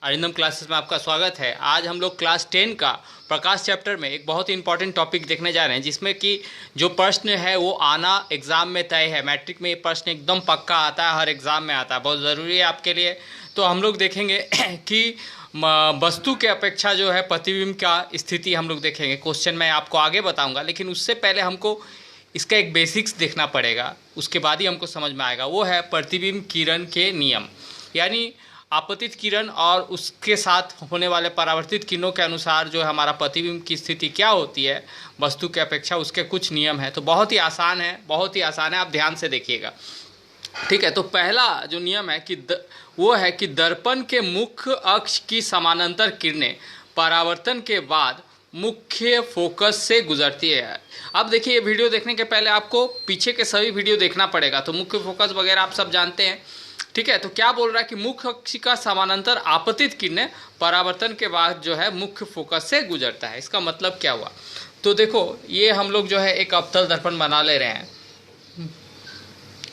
Arindam classes में आपका स्वागत है। आज हम लोग क्लास 10 का प्रकाश चैप्टर में एक बहुत ही इंपॉर्टेंट टॉपिक देखने जा रहे हैं, जिसमें कि जो प्रश्न है वो आना एग्ज़ाम में तय है। मैट्रिक में ये प्रश्न एकदम पक्का आता है, हर एग्ज़ाम में आता है, बहुत ज़रूरी है आपके लिए। तो हम लोग देखेंगे कि वस्तु के अपेक्षा जो है प्रतिबिंब का स्थिति हम लोग देखेंगे। क्वेश्चन मैं आपको आगे बताऊँगा, लेकिन उससे पहले हमको इसका एक बेसिक्स देखना पड़ेगा, उसके बाद ही हमको समझ में आएगा। वो है प्रतिबिंब किरण के नियम, यानी आपतित किरण और उसके साथ होने वाले परावर्तित किरणों के अनुसार जो है हमारा प्रतिबिंब की स्थिति क्या होती है वस्तु के अपेक्षा, उसके कुछ नियम है। तो बहुत ही आसान है, बहुत ही आसान है, आप ध्यान से देखिएगा। ठीक है, तो पहला जो नियम है कि वो है कि दर्पण के मुख्य अक्ष की समानांतर किरणें परावर्तन के बाद मुख्य फोकस से गुजरती है। अब देखिए, ये वीडियो देखने के पहले आपको पीछे के सभी वीडियो देखना पड़ेगा। तो मुख्य फोकस वगैरह आप सब जानते हैं। ठीक है, तो क्या बोल रहा है कि मुख्य अक्ष का समानांतर आपतित किरणें परावर्तन के बाद जो है मुख्य फोकस से गुजरता है। इसका मतलब क्या हुआ? तो देखो, ये हम लोग जो है एक अवतल दर्पण बना ले रहे हैं।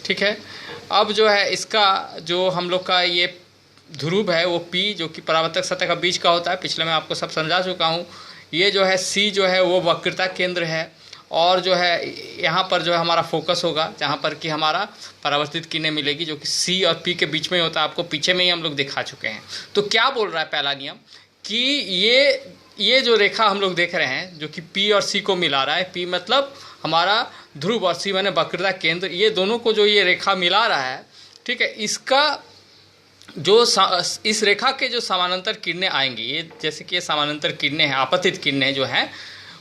ठीक है, अब जो है इसका जो हम लोग का ये ध्रुव है वो P, जो कि परावर्तक सतह का बीच का होता है, पिछले मैं आपको सब समझा चुका हूँ। ये जो है C जो है वो वक्रता केंद्र है, और जो है यहाँ पर जो है हमारा फोकस होगा, जहाँ पर कि हमारा परावर्तित किरणें मिलेगी, जो कि C और P के बीच में होता है। आपको पीछे में ही हम लोग दिखा चुके हैं। तो क्या बोल रहा है पहला नियम कि ये जो रेखा हम लोग देख रहे हैं जो कि P और C को मिला रहा है, P मतलब हमारा ध्रुव और C माने वक्रता केंद्र, ये दोनों को जो ये रेखा मिला रहा है, ठीक है, इसका जो इस रेखा के जो समानांतर किरणें आएंगी, ये जैसे कि ये समानांतर किरणें हैं, आपतित किरणें जो हैं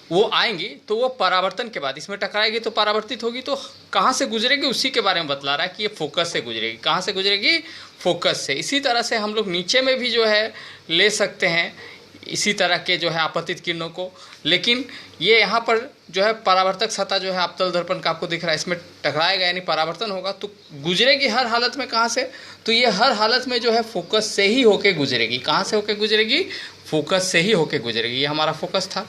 वो आएंगी, तो वो परावर्तन के बाद इसमें टकराएगी तो परावर्तित होगी। तो कहाँ से गुजरेगी उसी के बारे में बतला रहा है कि ये फोकस से गुजरेगी। कहाँ से गुजरेगी? फोकस से। इसी तरह से हम लोग नीचे में भी जो है ले सकते हैं इसी तरह के जो है आपतित किरणों को, लेकिन ये यहाँ पर जो है परावर्तक सतह जो है अवतल दर्पण का आपको दिख रहा है, इसमें टकराएगा यानी परावर्तन होगा, तो गुजरेगी हर हालत में। कहाँ से? तो ये हर हालत में जो है फोकस से ही होके गुजरेगी। कहाँ से होके गुजरेगी? फोकस से ही होके गुजरेगी। ये हमारा फोकस था।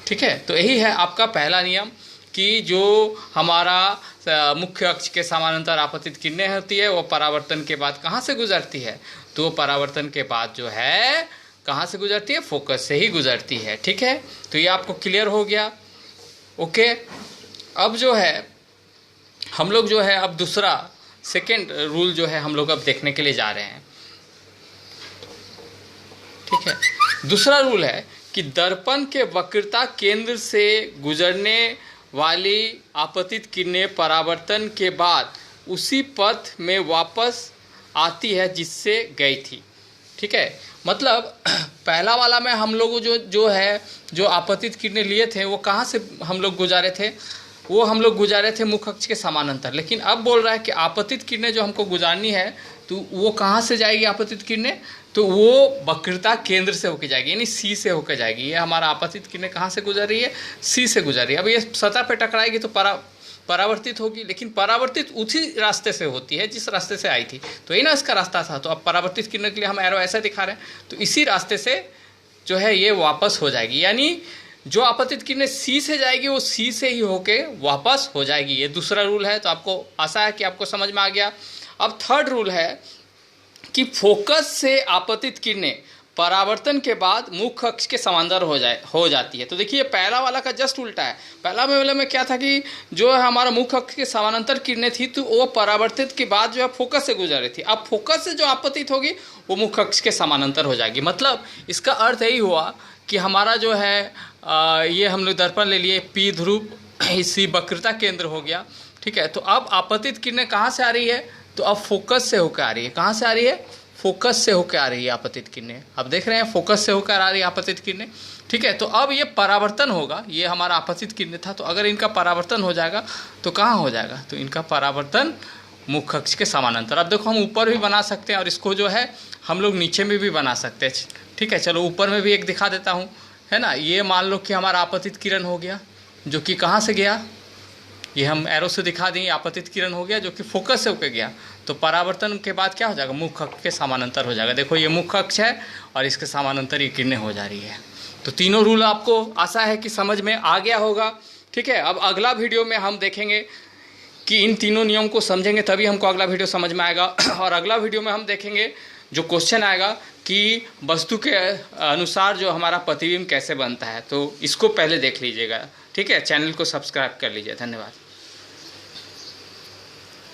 ठीक है, तो यही है आपका पहला नियम कि जो हमारा मुख्य अक्ष के समानांतर आपतित किरणें होती है वो परावर्तन के बाद कहाँ से गुजरती है? तो परावर्तन के बाद जो है कहाँ से गुजरती है? फोकस से ही गुजरती है। ठीक है, तो ये आपको क्लियर हो गया। ओके, अब जो है हम लोग जो है अब दूसरा सेकेंड रूल जो है हम लोग अब देखने के लिए जा रहे हैं। ठीक है, दूसरा रूल है कि दर्पण के वक्रता केंद्र से गुजरने वाली आपतित किरणें परावर्तन के बाद उसी पथ में वापस आती है जिससे गई थी। ठीक है, मतलब पहला वाला में हम लोग जो आपतित किरणें लिए थे वो कहाँ से हम लोग गुजारे थे? वो हम लोग गुजारे थे मुख्य अक्ष के समानांतर। लेकिन अब बोल रहा है कि आपतित किरणें जो हमको गुजारनी है तो वो कहाँ से जाएगी आपतित किरणें? तो वो वक्रता केंद्र से होकर जाएगी, यानी C से होकर जाएगी। ये हमारा आपतित किरणें कहाँ से गुजर रही है? C से गुजर रही है। अब ये सतह पे टकराएगी तो परावर्तित होगी, लेकिन परावर्तित उसी रास्ते से होती है जिस रास्ते से आई थी। तो यही ना इसका रास्ता था। तो अब परावर्तित किरणें के लिए हम एरो ऐसा दिखा रहे हैं, तो इसी रास्ते से जो है ये वापस हो जाएगी, यानी जो आपतित किरणें C से जाएगी वो C से ही होके वापस हो जाएगी। ये दूसरा रूल है। तो आपको आशा है कि आपको समझ में आ गया। अब थर्ड रूल है कि फोकस से आपतित किरणें परावर्तन के बाद मुख्य अक्ष के समांतर हो जाती है। तो देखिए, पहला वाला का जस्ट उल्टा है। पहला वाले में क्या था कि जो है हमारा मुख्य अक्ष के समानांतर किरणें थी तो वो परावर्तित के बाद जो है फोकस से गुजर रही थी। अब फोकस से जो आपतित होगी वो मुख्य अक्ष के समानांतर हो जाएगी। मतलब इसका अर्थ यही हुआ कि हमारा जो है ये हम लोग दर्पण ले लिए, P ध्रुव, C वक्रता केंद्र हो गया। ठीक है, तो अब आपतित किरणें कहाँ से आ रही है? तो अब फोकस से होकर आ रही है। कहाँ से आ रही है? फोकस से होकर आ रही है आपतित किरणें। अब देख रहे हैं फोकस से होकर आ रही है आपतित किरणें। ठीक है, तो अब ये परावर्तन होगा। ये हमारा आपतित किरणें था, तो अगर इनका परावर्तन हो जाएगा तो कहाँ हो जाएगा? तो इनका परावर्तन मुख्य अक्ष के समानांतर। अब देखो, हम ऊपर भी बना सकते हैं और इसको जो है हम लोग नीचे में भी बना सकते हैं। ठीक है, चलो ऊपर में भी एक दिखा देता हूँ, है ना। ये मान लो कि हमारा आपतित किरण हो गया, जो कि कहाँ से गया? ये हम एरो से दिखा देंगे, आपतित किरण हो गया जो कि फोकस से होकर गया। तो परावर्तन के बाद क्या हो जाएगा? मुख्य अक्ष के समानांतर हो जाएगा। देखो, ये मुख्य अक्ष है और इसके समानांतर ये किरणें हो जा रही है। तो तीनों रूल आपको आशा है कि समझ में आ गया होगा। ठीक है, अब अगला वीडियो में हम देखेंगे कि इन तीनों नियम को समझेंगे तभी हमको अगला वीडियो समझ में आएगा। और अगला वीडियो में हम देखेंगे जो क्वेश्चन आएगा कि वस्तु के अनुसार जो हमारा प्रतिबिंब कैसे बनता है, तो इसको पहले देख लीजिएगा। ठीक है, चैनल को सब्सक्राइब कर लीजिए। धन्यवाद।